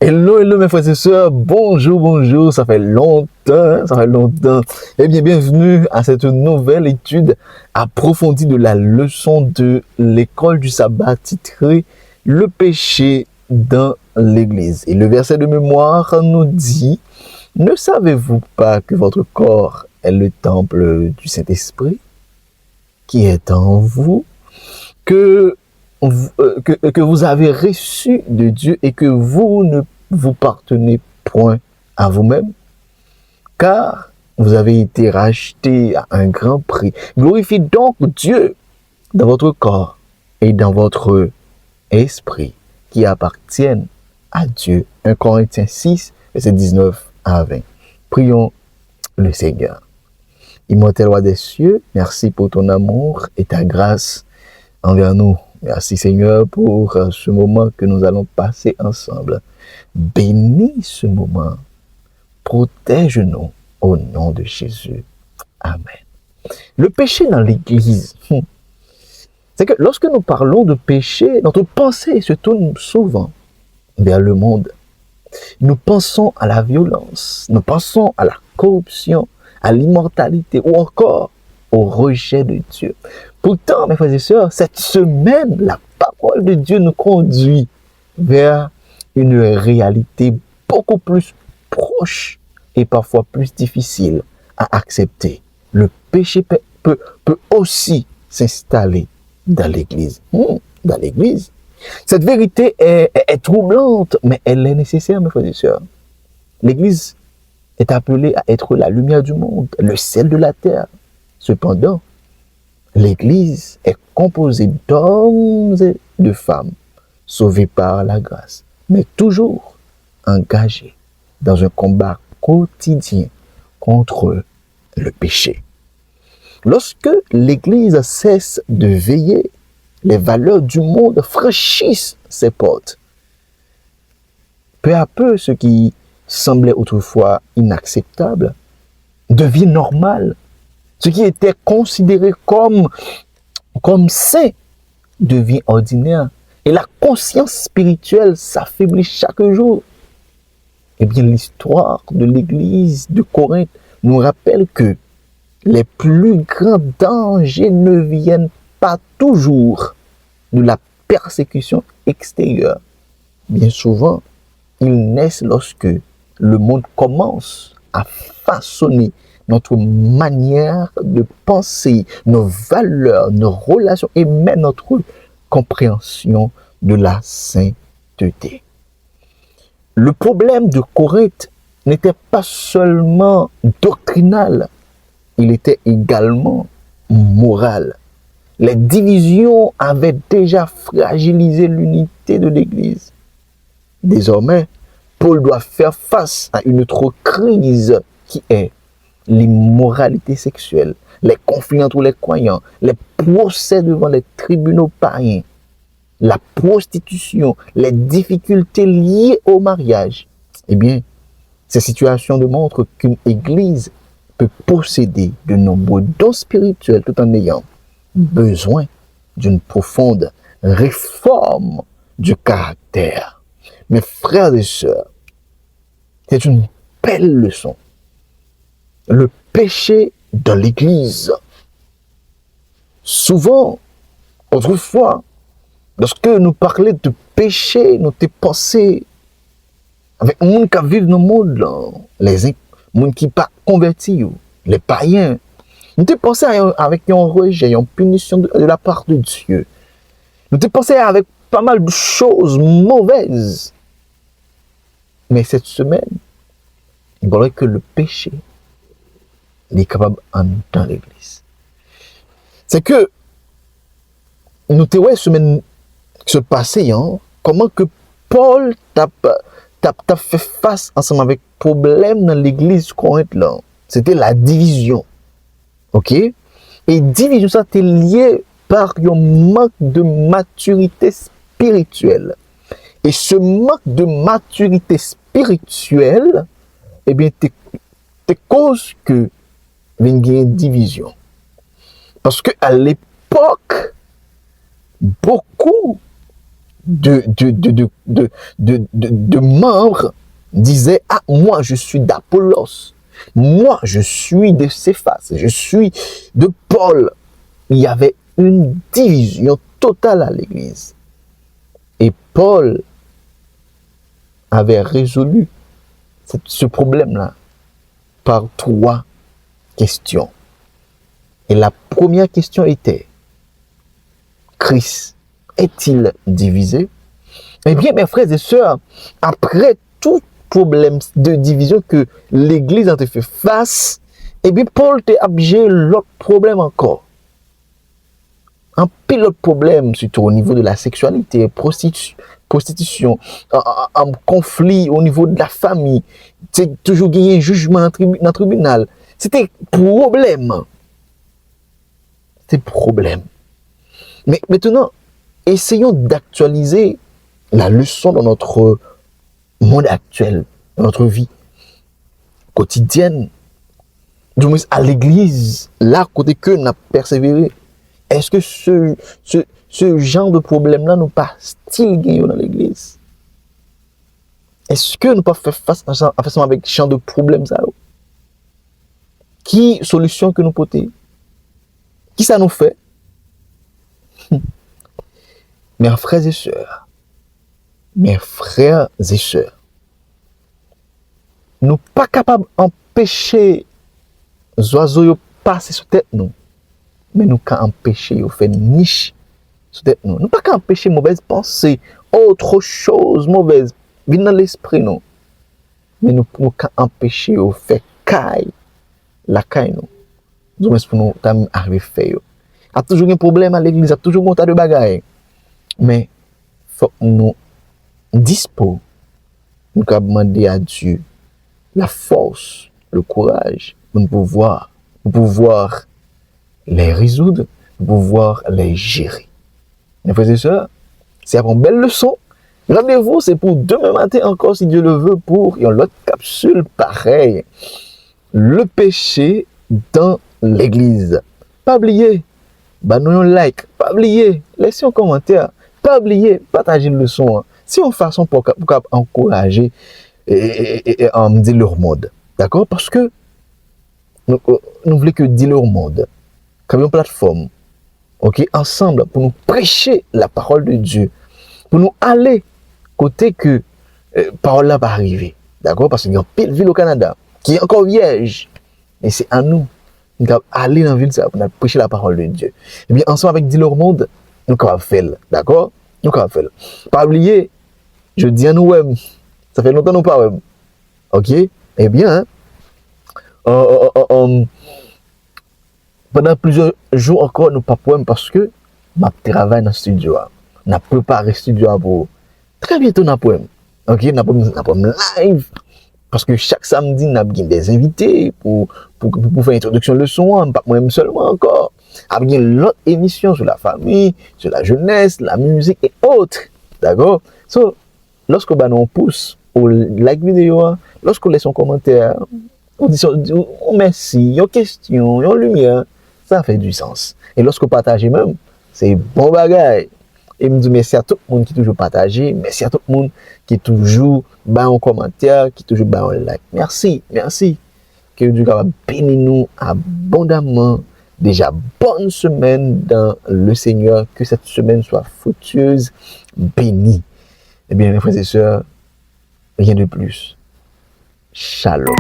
Hello, hello mes frères et sœurs, bonjour, bonjour, ça fait longtemps. Eh bien, bienvenue à cette nouvelle étude approfondie de la leçon de l'école du sabbat titrée Le péché dans l'Église. Et le verset de mémoire nous dit, ne savez-vous pas que votre corps est le temple du Saint-Esprit qui est en vous, que vous avez reçu de Dieu et que vous ne vous partenez point à vous-même, car vous avez été rachetés à un grand prix. Glorifiez donc Dieu dans votre corps et dans votre esprit qui appartiennent à Dieu. 1 Corinthiens 6, verset 19 à 20. Prions le Seigneur. Immortel roi des cieux, merci pour ton amour et ta grâce envers nous. Merci Seigneur pour ce moment que nous allons passer ensemble. Bénis ce moment. Protège-nous au nom de Jésus. Amen. Le péché dans l'Église, c'est que lorsque nous parlons de péché, notre pensée se tourne souvent vers le monde. Nous pensons à la violence, nous pensons à la corruption, à l'immortalité ou encore au rejet de Dieu. Pourtant, mes frères et sœurs, cette semaine, la parole de Dieu nous conduit vers une réalité beaucoup plus proche et parfois plus difficile à accepter. Le péché peut aussi s'installer dans l'Église. Dans l'Église. Cette vérité est troublante, mais elle est nécessaire, mes frères et sœurs. L'Église est appelée à être la lumière du monde, le sel de la terre. Cependant, l'Église est composée d'hommes et de femmes sauvés par la grâce, mais toujours engagés dans un combat quotidien contre le péché. Lorsque l'Église cesse de veiller, les valeurs du monde franchissent ses portes. Peu à peu, ce qui semblait autrefois inacceptable devient normal. Ce qui était considéré comme sain devient ordinaire. Et la conscience spirituelle s'affaiblit chaque jour. Eh bien, l'histoire de l'Église de Corinthe nous rappelle que les plus grands dangers ne viennent pas toujours de la persécution extérieure. Bien souvent, ils naissent lorsque le monde commence à façonner notre manière de penser, nos valeurs, nos relations et même notre compréhension de la sainteté. Le problème de Corinthe n'était pas seulement doctrinal, il était également moral. Les divisions avaient déjà fragilisé l'unité de l'Église. Désormais, Paul doit faire face à une autre crise qui est l'immoralité sexuelle, les conflits entre les croyants, les procès devant les tribunaux païens, la prostitution, les difficultés liées au mariage. Eh bien, ces situations démontrent qu'une église peut posséder de nombreux dons spirituels tout en ayant besoin d'une profonde réforme du caractère. Mes frères et sœurs, c'est une belle leçon. Le péché dans l'Église. Souvent, autrefois, lorsque nous parlions de péché, nous te pensé avec les gens qui vivent dans le monde, les gens qui ne sont pas convertis, les païens. Nous te pensé avec un rejet, une punition de la part de Dieu. Nous te pensé avec pas mal de choses mauvaises. Mais cette semaine, il faudrait que le péché est capable dans l'Église. C'est que nous te voyons semaine se passer, comment que Paul t'a fait face ensemble avec problème dans l'Église Corinthe là. C'était la division. OK? Et division ça était lié par un manque de maturité spirituelle. Et ce manque de maturité spirituelle, eh bien, c'est cause que il y a une division. Parce qu'à l'époque, beaucoup de membres disaient, ah, moi je suis d'Apollos, moi je suis de Céphas, je suis de Paul. Il y avait une division totale à l'église. Et Paul avait résolu ce problème-là par 3 questions. Et la première question était, Christ est-il divisé? Eh bien, mes frères et sœurs, après tout problème de division que l'Église a fait face, eh bien, Paul t'a abgé l'autre problème encore. Un pile autre problème, surtout au niveau de la sexualité, prostitution, un conflit au niveau de la famille, c'est toujours gagné jugement dans le tribunal. C'était problème. C'était problème. Mais maintenant, essayons d'actualiser la leçon dans notre monde actuel, dans notre vie quotidienne, du moins à l'église, là, côté que nous avons persévéré. Est-ce que ce genre de problème-là nous pas style gagné dans l'église? Est-ce que nous pas fait face avec ce genre de problème ça? Qui solution que nous porter? Qui ça nous fait? Mes frères et sœurs, nous pas capables d'empêcher les oiseaux de passer sur tête nous, mais nous pouvons empêcher de faire niche sur tête nous. Nous pas empêcher mauvaise pensée, autre chose mauvaise venir dans l'esprit nous, mais nous pouvons empêcher de faire caille la caille nous. Nous pour nous arriver à faire. Il y a toujours un problème à l'église, il y a toujours un tas de bagailles. Mais il faut que nous disposons, nous demander à Dieu la force, le courage pour pouvoir les résoudre, pour pouvoir les gérer. Mes frères et sœurs, c'est une belle leçon. Rendez-vous, c'est pour demain matin encore, si Dieu le veut, pour une autre capsule pareille. Le péché dans l'église. Pas oublier, nous un like, pas oublier, laissez un commentaire. Pas oublier, partager une leçon. C'est une façon pour encourager et dire leur monde. D'accord? Parce que nous voulons que dire leur monde. Comme une plateforme. Ok? Ensemble, pour nous prêcher la parole de Dieu. Pour nous aller côté que parole là va arriver. D'accord? Parce qu'il y a une pile ville au Canada qui est encore vierge. Et c'est à nous. Nous allons aller dans la ville pour prêcher la parole de Dieu. Et bien, ensemble avec dire leur monde, nous allons faire, d'accord? Nous allons faire. Pas oublier, je dis à nous, ça fait longtemps que nous pas, ok? Eh bien, pendant plusieurs jours encore, nous pas poème parce que ma travail dans le studio, on a préparé le studio pour très bientôt nous poème, ok? Nous poème live parce que chaque samedi nous avons des invités pour faire introduction de leçon, pas moi seulement encore. Avec l'autre émission sur la famille, sur la jeunesse, la musique et autres. D'accord? So, lorsque on pousse au like vidéo, lorsque on laisse un commentaire, on dit merci, une question, une lumière, ça fait du sens. Et lorsque vous partagez même, c'est bon bagage. Et me dit merci à tout le monde qui toujours partagé, merci à tout le monde qui toujours bat un commentaire, qui toujours bat un like. Merci, merci. Que Dieu va bénir nous abondamment. Déjà, bonne semaine dans le Seigneur. Que cette semaine soit fructueuse, bénie. Eh bien, mes frères et sœurs, rien de plus. Shalom.